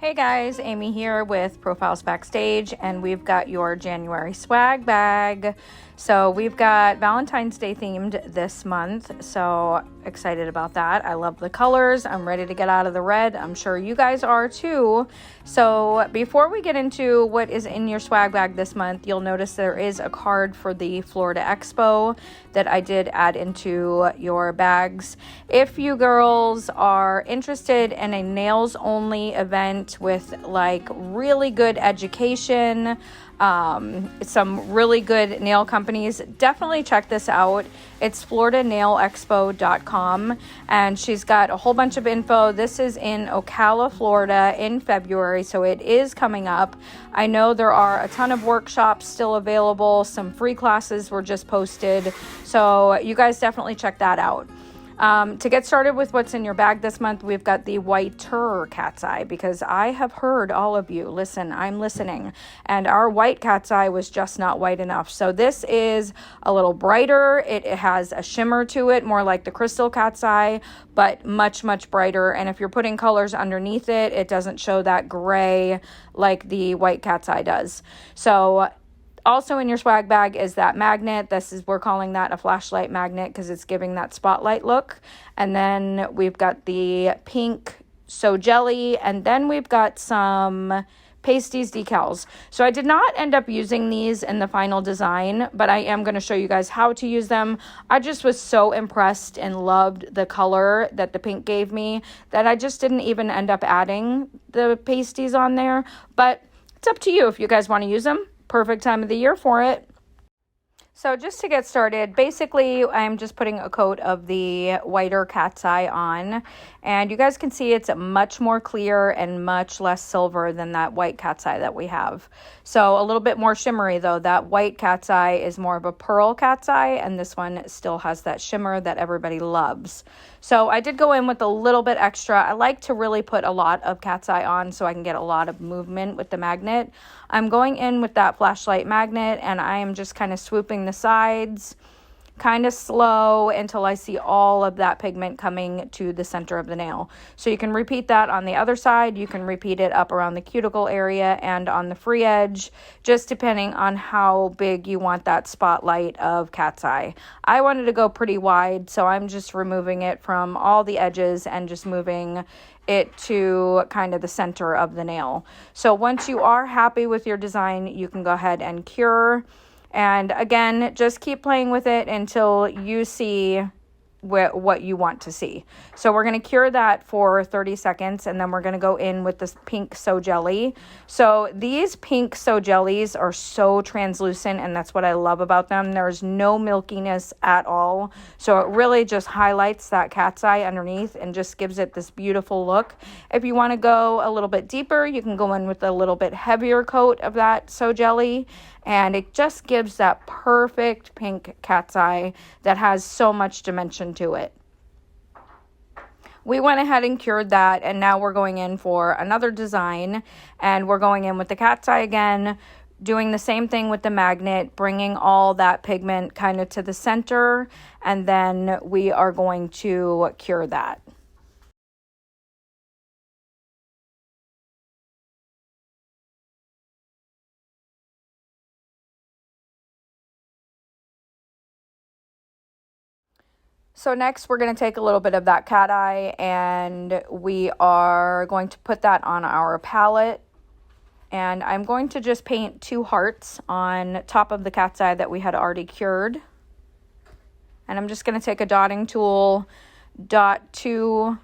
Hey guys, Amy here with Profiles Backstage, and we've got your January swag bag. So we've got Valentine's Day themed this month, so excited about that. I love the colors. I'm ready to get out of the red. I'm sure you guys are too. So before we get into what is in your swag bag this month, you'll notice there is a card for the Florida Expo that I did add into your bags. If you girls are interested in a nails only event with like really good education, some really good nail companies, definitely check this out. It's floridanailexpo.com, and she's got a whole bunch of info. This is in Ocala, Florida in February, so it is coming up. I know there are a ton of workshops still available. Some free classes were just posted, so you guys definitely check that out. To get started with what's in your bag this month, we've got the whiter cat's eye, because I have heard all of you. Listen, I'm listening. And our white cat's eye was just not white enough. So this is a little brighter. It has a shimmer to it, more like the crystal cat's eye, but much, much brighter. And if you're putting colors underneath it, it doesn't show that gray like the white cat's eye does. So also in your swag bag is that magnet. We're calling that a flashlight magnet because it's giving that spotlight look. And then we've got the pink So Jelly, and then we've got some pasties decals. So I did not end up using these in the final design, but I am going to show you guys how to use them. I just was so impressed and loved the color that the pink gave me that I just didn't even end up adding the pasties on there. But it's up to you if you guys want to use them. Perfect time of the year for it. So just to get started, basically I'm just putting a coat of the whiter cat's eye on, and you guys can see it's much more clear and much less silver than that white cat's eye that we have. So a little bit more shimmery though. That white cat's eye is more of a pearl cat's eye, and this one still has that shimmer that everybody loves. So I did go in with a little bit extra. I like to really put a lot of cat's eye on so I can get a lot of movement with the magnet. I'm going in with that flashlight magnet, and I am just kind of swooping the sides kind of slow until I see all of that pigment coming to the center of the nail. So you can repeat that on the other side. You can repeat it up around the cuticle area and on the free edge, just depending on how big you want that spotlight of cat's eye. I wanted to go pretty wide, so I'm just removing it from all the edges and just moving it to kind of the center of the nail. So once you are happy with your design, you can go ahead and cure. And again, just keep playing with it until you see what you want to see. So we're going to cure that for 30 seconds, and then we're going to go in with this pink So Jelly. So these pink So Jellies are so translucent, and that's what I love about them. There's no milkiness at all. So it really just highlights that cat's eye underneath and just gives it this beautiful look. If you want to go a little bit deeper, you can go in with a little bit heavier coat of that So Jelly, and it just gives that perfect pink cat's eye that has so much dimension to it. We went ahead and cured that, and now we're going in for another design, and we're going in with the cat's eye again, doing the same thing with the magnet, bringing all that pigment kind of to the center, and then we are going to cure that. So next we're going to take a little bit of that cat eye, and we are going to put that on our palette. And I'm going to just paint 2 hearts on top of the cat's eye that we had already cured. And I'm just going to take a dotting tool, dot 2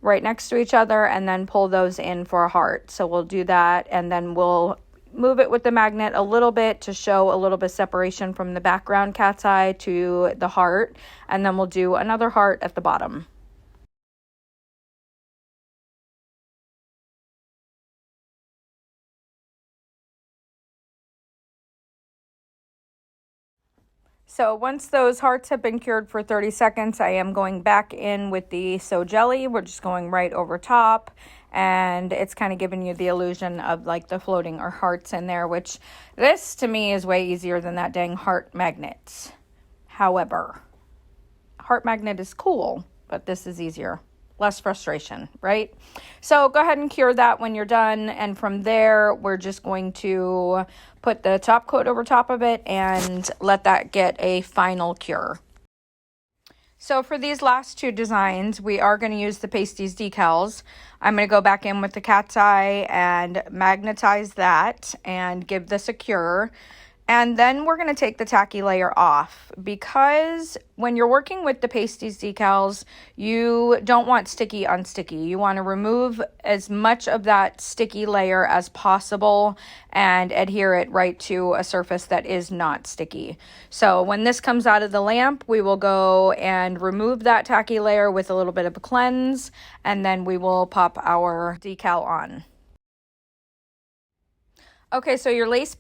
right next to each other, and then pull those in for a heart. So we'll do that, and then we'll move it with the magnet a little bit to show a little bit separation from the background cat's eye to the heart, and then we'll do another heart at the bottom. So once those hearts have been cured for 30 seconds, I am going back in with the So Jelly. We're just going right over top, and it's kind of giving you the illusion of like the floating or hearts in there, which this to me is way easier than that dang heart magnet. However, heart magnet is cool, but this is easier. less frustration, right? So go ahead and cure that when you're done. And from there, we're just going to put the top coat over top of it and let that get a final cure. So for these last two designs, we are going to use the pasties decals. I'm going to go back in with the cat's eye and magnetize that and give this a cure. And then we're going to take the tacky layer off, because when you're working with the pasties decals, you don't want sticky on sticky. You want to remove as much of that sticky layer as possible and adhere it right to a surface that is not sticky. So when this comes out of the lamp, we will go and remove that tacky layer with a little bit of a cleanse, and then we will pop our decal on. Okay, so your lace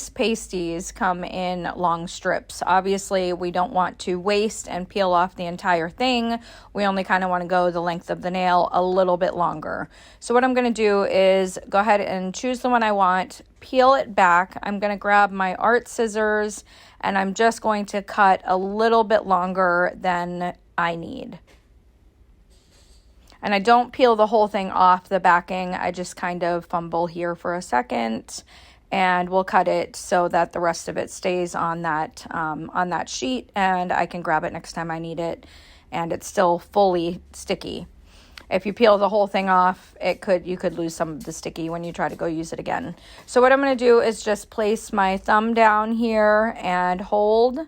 pasties come in long strips. Obviously, we don't want to waste and peel off the entire thing. We only kind of want to go the length of the nail a little bit longer. So what I'm going to do is go ahead and choose the one I want, peel it back. I'm going to grab my art scissors, and I'm just going to cut a little bit longer than I need. And I don't peel the whole thing off the backing. I just kind of fumble here for a second, and we'll cut it so that the rest of it stays on that sheet, and I can grab it next time I need it, and it's still fully sticky. If you peel the whole thing off, you could lose some of the sticky when you try to go use it again. So what I'm going to do is just place my thumb down here and hold,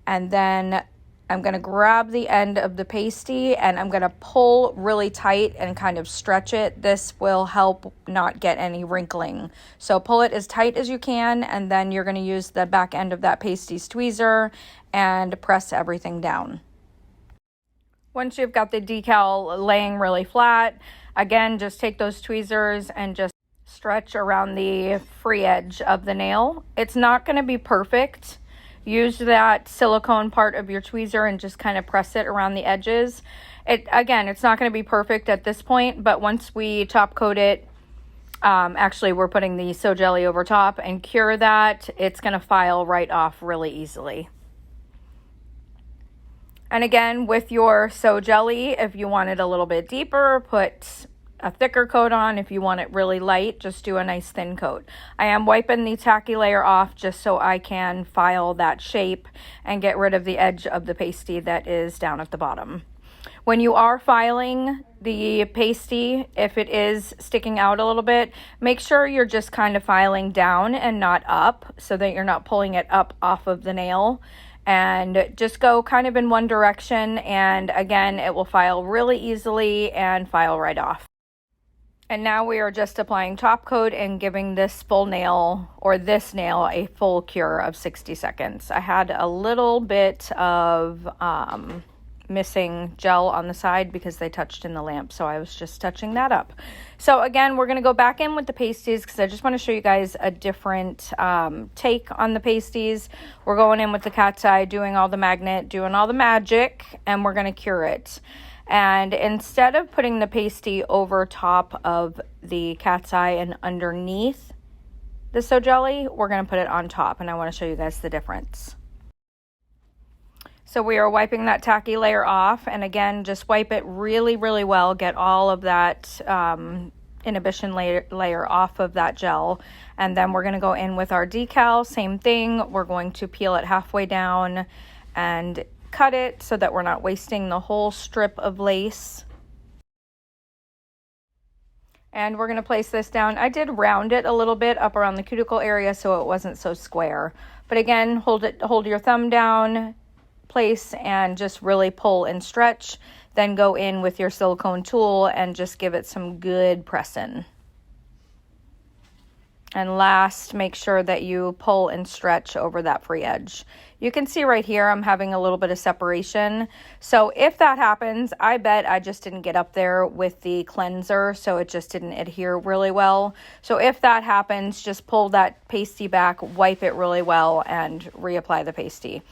and then I'm going to grab the end of the pasty and I'm going to pull really tight and kind of stretch it. This will help not get any wrinkling. So pull it as tight as you can, and then you're going to use the back end of that pasties tweezer and press everything down. Once you've got the decal laying really flat, again, just take those tweezers and just stretch around the free edge of the nail. It's not going to be perfect. Use that silicone part of your tweezer and just kind of press it around the edges. Again, it's not going to be perfect at this point, but once we top coat it, actually we're putting the So Jelly over top and cure that, it's going to file right off really easily. And again, with your So Jelly, if you want it a little bit deeper, put a thicker coat on. If you want it really light, just do a nice thin coat. I am wiping the tacky layer off just so I can file that shape and get rid of the edge of the pasty that is down at the bottom. When you are filing the pasty, if it is sticking out a little bit, make sure you're just kind of filing down and not up, so that you're not pulling it up off of the nail. And just go kind of in one direction, and again, it will file really easily and file right off. And now we are just applying top coat and giving this full nail, or this nail, a full cure of 60 seconds. I had a little bit of missing gel on the side because they touched in the lamp, so I was just touching that up. So again, we're going to go back in with the pasties because I just want to show you guys a different take on the pasties. We're going in with the cat's eye, doing all the magnet, doing all the magic, and we're going to cure it. And instead of putting the pasty over top of the cat's eye and underneath the So Jelly, we're going to put it on top, and I want to show you guys the difference. So we are wiping that tacky layer off, and again, just wipe it really, really well. Get all of that inhibition layer off of that gel, and then we're going to go in with our decal. Same thing. We're going to peel it halfway down and cut it so that we're not wasting the whole strip of lace. And we're going to place this down. I did round it a little bit up around the cuticle area so it wasn't so square. But again, hold your thumb down, place, and just really pull and stretch. Then go in with your silicone tool and just give it some good pressing. And last, make sure that you pull and stretch over that free edge. You can see right here I'm having a little bit of separation. So if that happens, I bet I just didn't get up there with the cleanser, so it just didn't adhere really well. So if that happens, just pull that pasty back, wipe it really well, and reapply the pasty.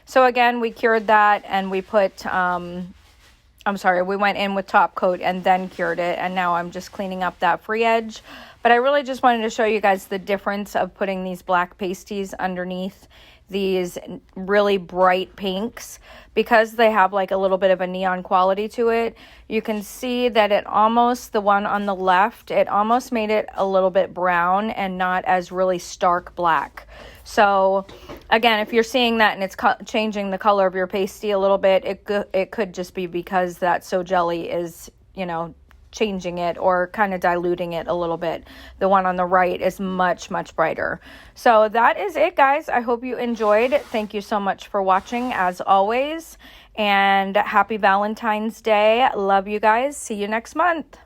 So again, we cured that, and we put, we went in with top coat and then cured it, and now I'm just cleaning up that free edge. But I really just wanted to show you guys the difference of putting these black pasties underneath these really bright pinks, because they have like a little bit of a neon quality to it. You can see that it almost, the one on the left, it almost made it a little bit brown and not as really stark black. So again, if you're seeing that and it's changing the color of your pasty a little bit, it could just be because that So Jelly is, you know, changing it or kind of diluting it a little bit. The one on the right is much, much brighter. So that is it, guys. I hope you enjoyed. Thank you so much for watching, as always, and happy Valentine's Day. Love you guys. See you next month.